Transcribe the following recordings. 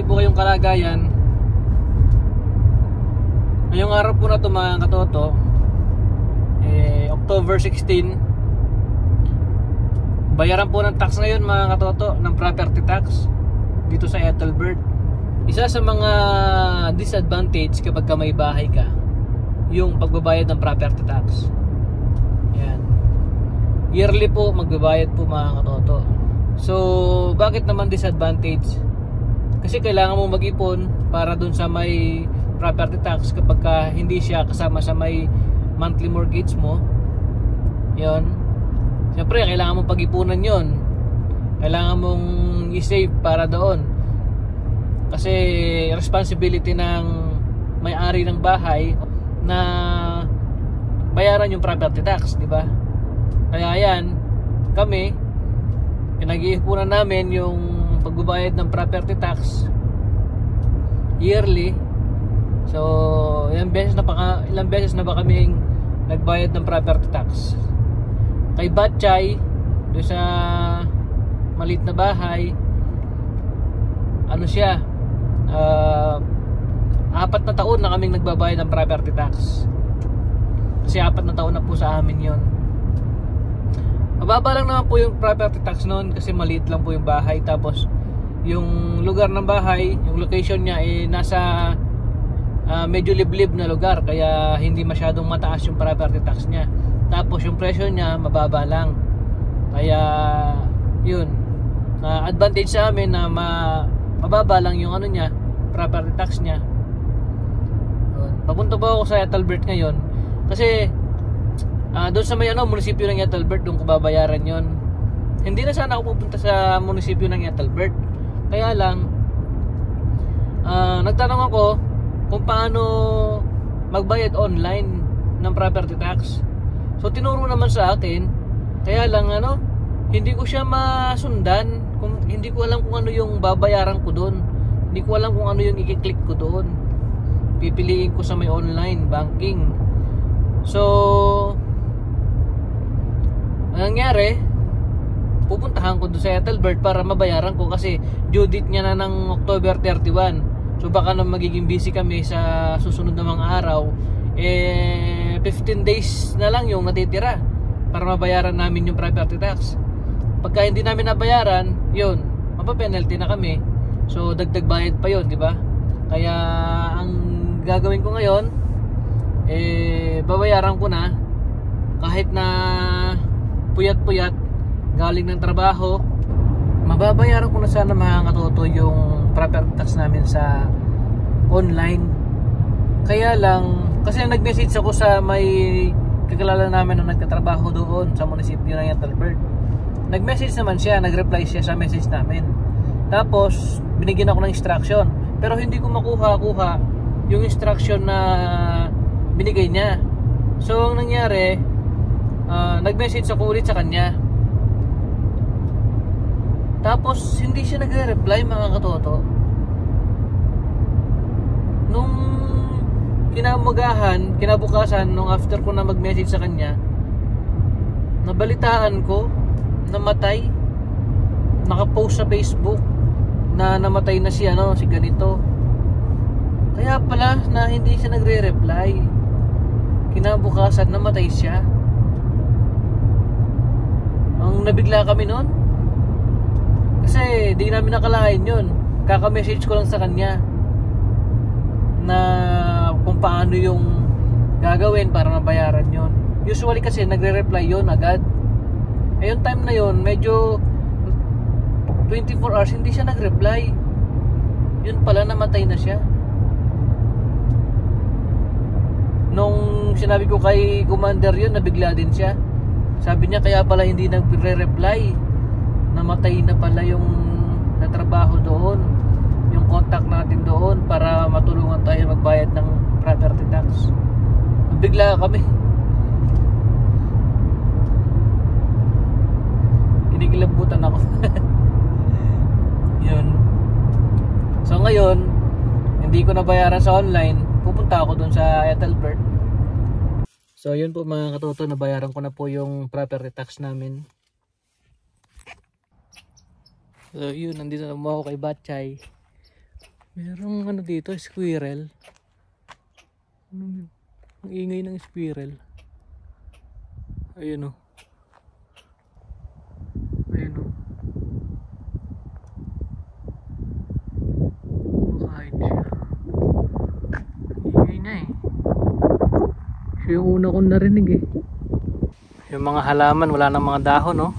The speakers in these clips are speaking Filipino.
po kayong kalagayan. Ngayong araw po na ito mga katoto, October 16, bayaran po ng tax ngayon mga katoto, ng property tax dito sa Ethelbert. Isa sa mga disadvantage kapag ka may bahay ka, yung pagbabayad ng property tax. Yan. Yearly po magbabayad po mga katoto. So bakit naman disadvantage? Kasi kailangan mo mag-ipon para dun sa may property tax kapag ka hindi siya kasama sa may monthly mortgage mo. Yon. Siyempre kailangan mong pag-ipunan yon. Kailangan mong i-save para doon. Kasi responsibility ng may-ari ng bahay na bayaran yung property tax, di ba? Kaya yan, kami pinag-iipunan namin yung pagbabayad ng property tax yearly. So, ilang beses na ba kaming nagbayad ng property tax? Kay Batchay, doon sa maliit na bahay, ano siya, 4 na taon na kaming nagbabayad ng property tax. Kasi 4 na taon na po sa amin yon. Mababa lang naman po yung property tax noon kasi maliit lang po yung bahay. Tapos yung lugar ng bahay, yung location niya nasa medyo liblib na lugar, kaya hindi masyadong mataas yung property tax niya. Tapos yung presyo niya mababa lang, kaya yun, advantage sa amin na mababa lang yung ano niya, property tax niya. Papunta ba ako sa Ethelbert ngayon kasi doon sa may munisipyo ng Ethelbert, doon ko babayaran yon. Hindi na sana ako pupunta sa munisipyo ng Ethelbert, kaya lang nagtanong ako kung paano magbayad online ng property tax. So tinuro naman sa akin, kaya lang hindi ko siya masundan. Hindi ko alam kung ano yung babayaran ko doon. Hindi ko alam kung ano yung i-click ko doon. Pipiliin ko sa may online banking. So ang nangyari, pupuntahan ko doon sa Ethelbert para mabayaran ko kasi due date niya na ng October 31. So baka na magiging busy kami sa susunod na mga araw. 15 days na lang yung natitira para mabayaran namin yung property tax. Pagka hindi namin nabayaran, yun, mapapenalty na kami. So dagdag bayad pa yun, di ba? Kaya ang gagawin ko ngayon, babayaran ko na kahit na puyat-puyat galing ng trabaho. Mababayaran ko na sana mga katoto yung property tax namin sa online. Kaya lang, kasi nag-message ako sa may kakilala namin na nagtatrabaho doon sa munisipyo ng Ethelbert. Nag-message naman siya, nag-reply siya sa message namin. Tapos binigyan ako ng instruction, pero hindi ko makuha yung instruction na binigay niya. So ang nangyari, nag-message ako ulit sa kanya. Tapos hindi siya nagre-reply mga katoto. Nung kinabukasan, nung after ko na mag-message sa kanya, nabalitaan ko namatay. Naka-post sa Facebook na namatay na si ganito. Kaya pala na hindi siya nagre-reply. Kinabukasan namatay siya. Ang nabigla kami noon kasi di namin nakalain yun. Kaka-message ko lang sa kanya na kung paano yung gagawin para mabayaran yun. Usually kasi nagre-reply yun agad. Ayun time na yun, medyo 24 hours hindi siya nag-reply. Yun pala, namatay na siya. Nung sinabi ko kay commander yun, nabigla din siya. Sabi niya kaya pala hindi nagre-reply, namatay na pala yung natrabaho doon, yung contact natin doon para matulungan tayo magbayad ng property tax. Bigla kami, kinikilabutan ako. Yun. So ngayon, hindi ko nabayaran sa online, pupunta ako doon sa Ethelbert. So yun po mga katoto, nabayaran ko na po yung property tax namin. So yun, nandito na ako kay Batchay. Merong ano dito, squirrel. Ang ingay ng squirrel. Ayun o. Ayun o. Kumakain siya. Ingay na eh. Siya yung una kong narinig eh. Yung mga halaman wala nang mga dahon no.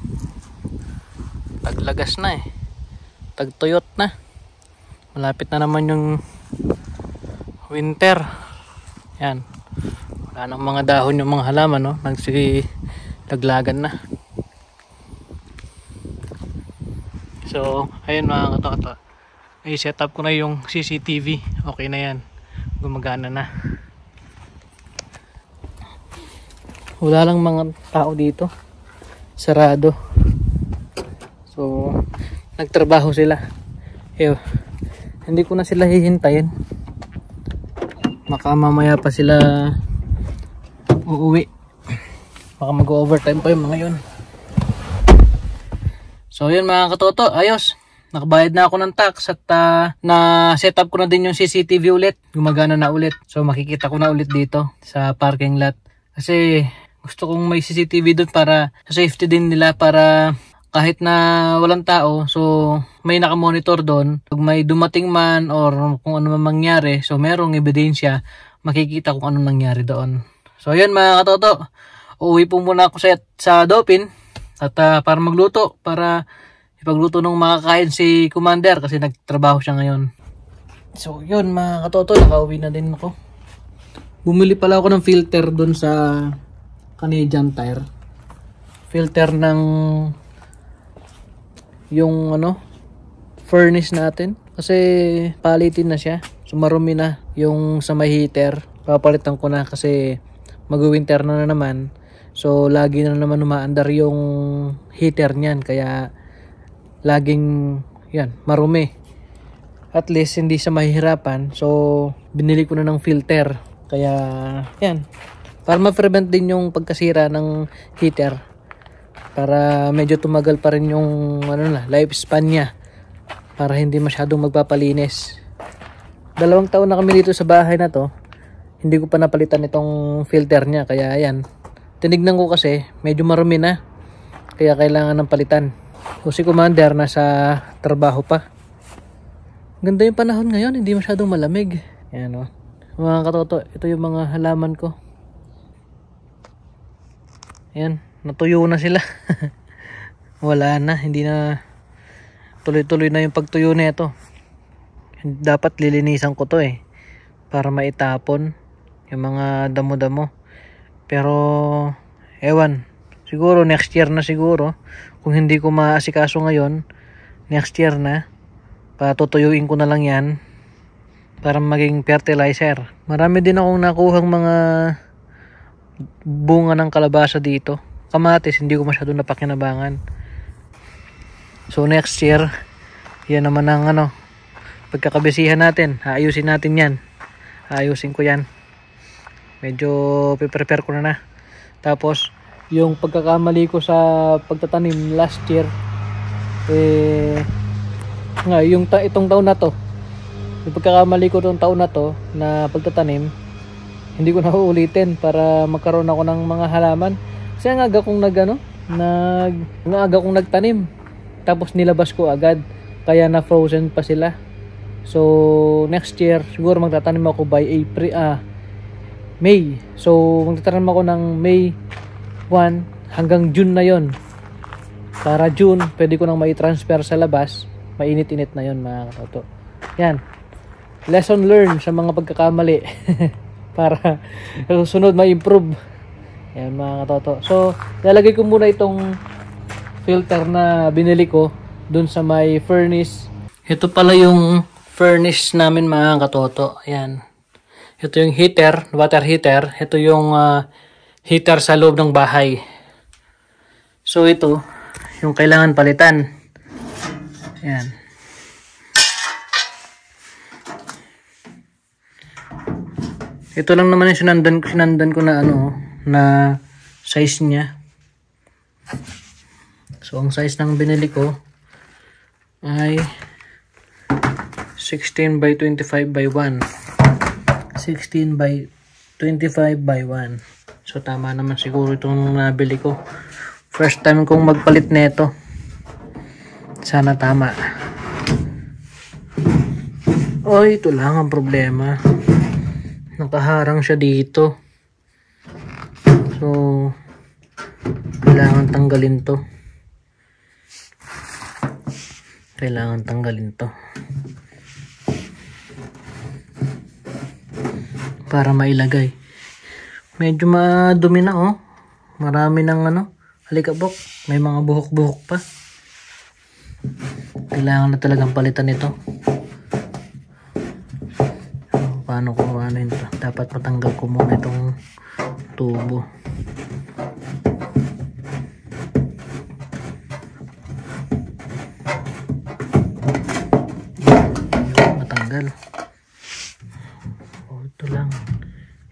Taglagas na eh. Tagtuyot na. Malapit na naman yung winter. Yan. Wala nang mga dahon yung mga halaman no. Nagsigilaglagan na. So, ayun mga katoto. Ay set up ko na yung CCTV. Okay na yan. Gumagana na. Wala lang mga tao dito. Sarado. So, nagtrabaho sila. Ew. Hindi ko na sila hihintayin. Baka mamaya pa sila uuwi. Baka mag-overtime pa yung mga yun. So, yun mga katoto. Ayos. Nakabayad na ako ng tax at na-set up ko na din yung CCTV ulit. Gumagana na ulit. So, makikita ko na ulit dito sa parking lot. Kasi gusto kong may CCTV doon para sa safety din nila, para kahit na walang tao, so may nakamonitor doon. Pag may dumating man or kung ano man mangyari, so merong ebidensya, makikita kung anong nangyari doon. So yun mga katoto, uuwi po muna ako sa Dauphin at para magluto, para ipagluto ng makakain si Commander kasi nagtrabaho siya ngayon. So yun mga katoto, nakauwi na din ako. Bumili pala ako ng filter doon sa Canadian Tire. Filter ng yung furnace natin. Kasi palitin na siya. So marumi na yung sa may heater. Papalitan ko na kasi mag-winter na naman. So lagi na naman umaandar yung heater niyan. Kaya laging yan, marumi. At least hindi siya mahihirapan. So binili ko na ng filter. Kaya yan. Para ma-prevent din yung pagkasira ng heater. Para medyo tumagal pa rin yung lifespan niya. Para hindi masyadong magpapalinis. 2 taon na kami dito sa bahay na to. Hindi ko pa napalitan itong filter niya. Kaya ayan. Tinignan ko kasi medyo marumi na. Kaya kailangan ng palitan. O si Commander nasa trabaho pa. Ganda yung panahon ngayon. Hindi masyadong malamig. Ayan o. Mga katoto, ito yung mga halaman ko. Ayan, natuyo na sila. Wala na, hindi na tuloy-tuloy na yung pagtuyo na ito. Dapat lilinisan ko to eh, para maitapon yung mga damo-damo. Pero ewan, siguro next year na siguro. Kung hindi ko maasikaso ngayon, next year na, patutuyuin ko na lang yan para maging fertilizer. Marami din akong nakuhang mga bunga ng kalabasa dito. Kamatis, hindi ko masyado napakinabangan. So next year, yan naman ang pagkakabisihan natin. Aayusin natin yan. Aayusin ko yan. Medyo prepare ko na. Tapos, yung pagkakamali ko sa pagtatanim last year, itong taon na to, yung pagkakamali ko itong taon na to, na pagtatanim, hindi ko na uulitin para magkaroon ako ng mga halaman. Kasi ang aga kong nagtanim. Tapos nilabas ko agad. Kaya na frozen pa sila. So next year siguro magtatanim ako by May. So magtatanim ako ng May 1 hanggang June na yon. Para June pwede ko nang mai-transfer sa labas. Mainit-init na yon mga katoto. Yan. Lesson learned sa mga pagkakamali. Para susunod ma-improve. Ayan mga katoto. So, lalagay ko muna itong filter na binili ko dun sa may furnace. Ito pala yung furnace namin mga katoto. Ayan. Ito yung heater, water heater. Ito yung heater sa loob ng bahay. So, ito yung kailangan palitan. Ayan. Ito lang naman yung sinandan ko na na size niya. So ang size ng binili ko ay 16 by 25 by 1. 16 by 25 by 1. So tama naman siguro itong nabili ko. First time kong magpalit nito. Sana tama. Oh, ito lang ang problema. Nakaharang siya dito. So kailangan tanggalin to. Kailangan tanggalin to. Para mailagay. Medyo madumi na oh. Marami ng halikabok. May mga buhok-buhok pa. Kailangan na talagang palitan ito. So, paano ko ito? Dapat matanggal ko muna itong tubo. Matanggal. Ito lang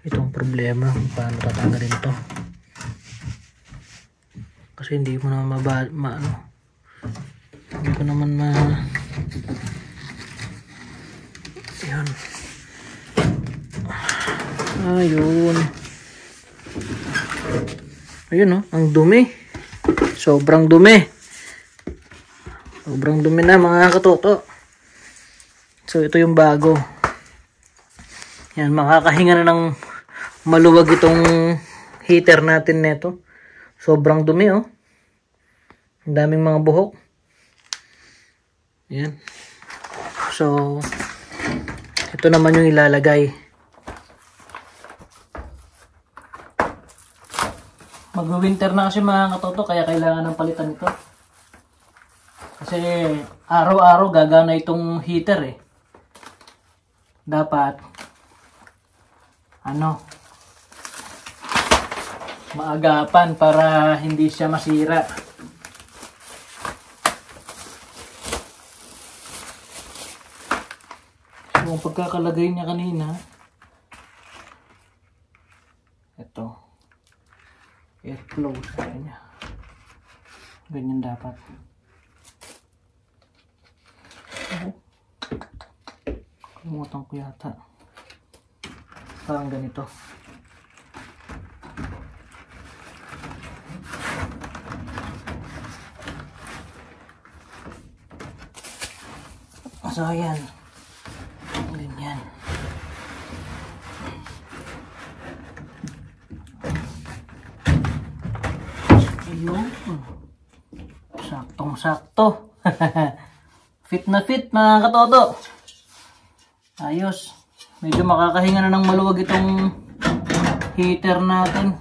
itong problema kung paano tatanggalin to, kasi hindi mo naman hindi ko naman yan. Ayun ang dumi, sobrang dumi na mga katoto. So ito yung bago. Yan, makakahinga na ng maluwag itong heater natin neto. Sobrang dumi oh. Ang daming mga buhok. Yan. So, ito naman yung ilalagay. Mag-winter na kasi mga katoto, kaya kailangan ng palitan ito. Kasi araw-araw gagana itong heater eh. Dapat maagapan para hindi siya masira. So, ang pagkakalagay niya kanina, ito, airflow sa kanya. Ganyan dapat. Kalimutan ko yata. Parang ganito. So, ayan. Ganyan. Ayun. Saktong-sakto. Fit na fit, mga katoto. Ayos. Medyo makakahinga na ng maluwag itong heater natin.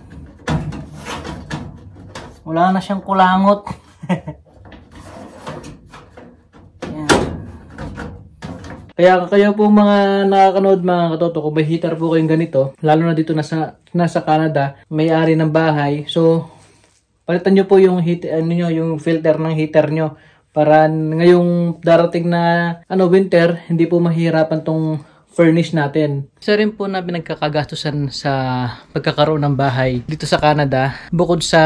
Wala na siyang kulangot. Kaya po mga nakakanood mga katoto, kung may heater po kayong ganito, lalo na dito nasa Canada, may-ari ng bahay. So, palitan nyo po yung yung filter ng heater nyo para ngayong darating na winter, hindi po mahirapan tong furnish natin. Isa rin po na pinagkakagastusan sa pagkakaroon ng bahay dito sa Canada, bukod sa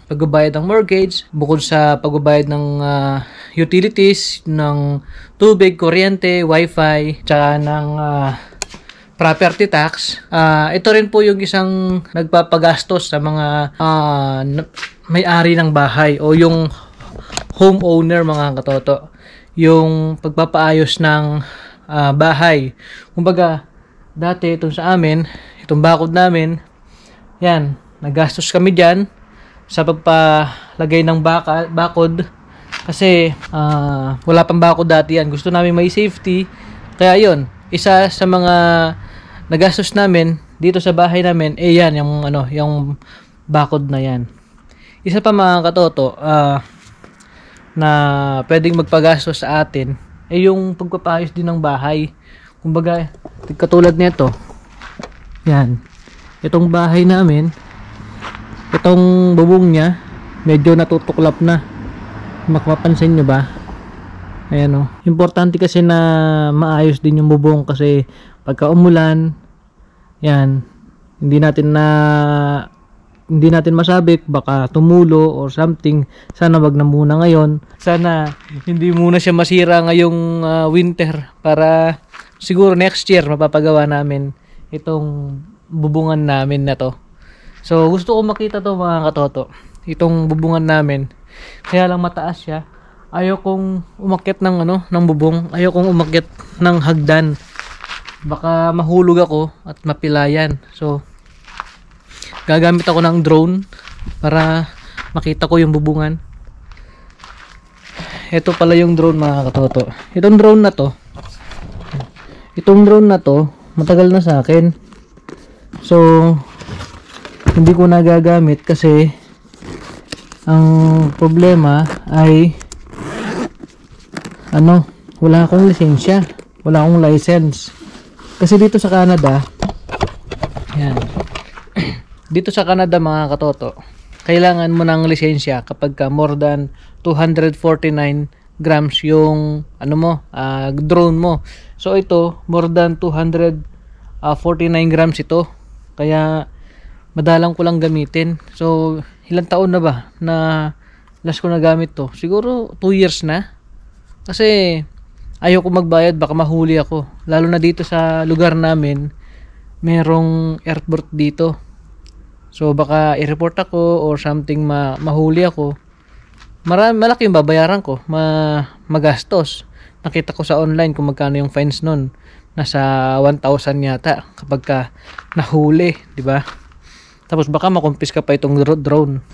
pagbabayad ng mortgage, bukod sa pagbabayad ng utilities, ng tubig, kuryente, wifi, tsaka ng property tax. Ito rin po yung isang nagpapagastos sa mga may-ari ng bahay o yung homeowner mga katoto. Yung pagpapaayos ng bahay. Kumbaga, dati itong sa amin, itong bakod namin, yan, nagastos kami dyan sa pagpalagay ng bakod kasi wala pang bakod dati yan. Gusto namin may safety. Kaya yon, isa sa mga nagastos namin dito sa bahay namin, yan, yung bakod na yan. Isa pa mga katoto, na pwedeng magpagastos sa atin, yung pagpapaayos din ng bahay. Kumbaga, katulad nito. Yan. Itong bahay namin, itong bubong niya, medyo natutuklap na. Mapapansin nyo ba? Ayan o. Importante kasi na maayos din yung bubong kasi pagka umulan, yan, hindi natin na hindi natin masabik, baka tumulo or something. Sana wag na muna ngayon. Sana hindi muna siya masira ngayong winter para siguro next year mapapagawa namin itong bubungan namin na to. So gusto ko makita to mga katoto, itong bubungan namin. Kaya lang mataas siya. Ayaw kong umakyat ng ng bubong. Ayaw kong umakyat ng hagdan. Baka mahulog ako at mapilayan. So gagamit ako ng drone para makita ko yung bubungan. Ito pala yung drone mga katoto. Itong drone na to, matagal na sa akin. So hindi ko nagagamit kasi ang problema ay wala akong lisensya, wala akong license. Kasi dito sa Canada, yan. Dito sa Canada mga katoto, kailangan mo ng lisensya kapag ka more than 249 grams yung drone mo. So ito, more than 249 grams ito. Kaya madalang ko lang gamitin. So ilang taon na ba na last ko na gamit to? Siguro 2 years na. Kasi ayaw ko magbayad, baka mahuli ako. Lalo na dito sa lugar namin, merong airport dito. So baka i-report ako or something, mahuli ako. Malaki yung babayaran ko, magastos. Nakita ko sa online kung magkano yung fines nun. Nasa 1,000 yata kapag ka nahuli, di ba? Tapos baka makumpis ka pa itong drone.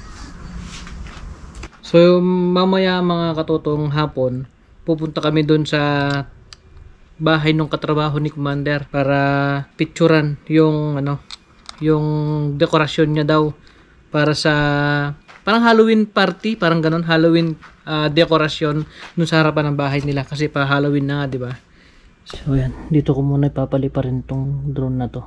So mamaya mga katotong hapon, pupunta kami doon sa bahay ng katrabaho ni Commander para picturean yung yung dekorasyon niya daw para sa parang Halloween party, parang ganon, Halloween dekorasyon dun sa harapan ng bahay nila kasi pa Halloween na nga, di ba? So yan, dito ko muna ipapaliparin tong drone na to.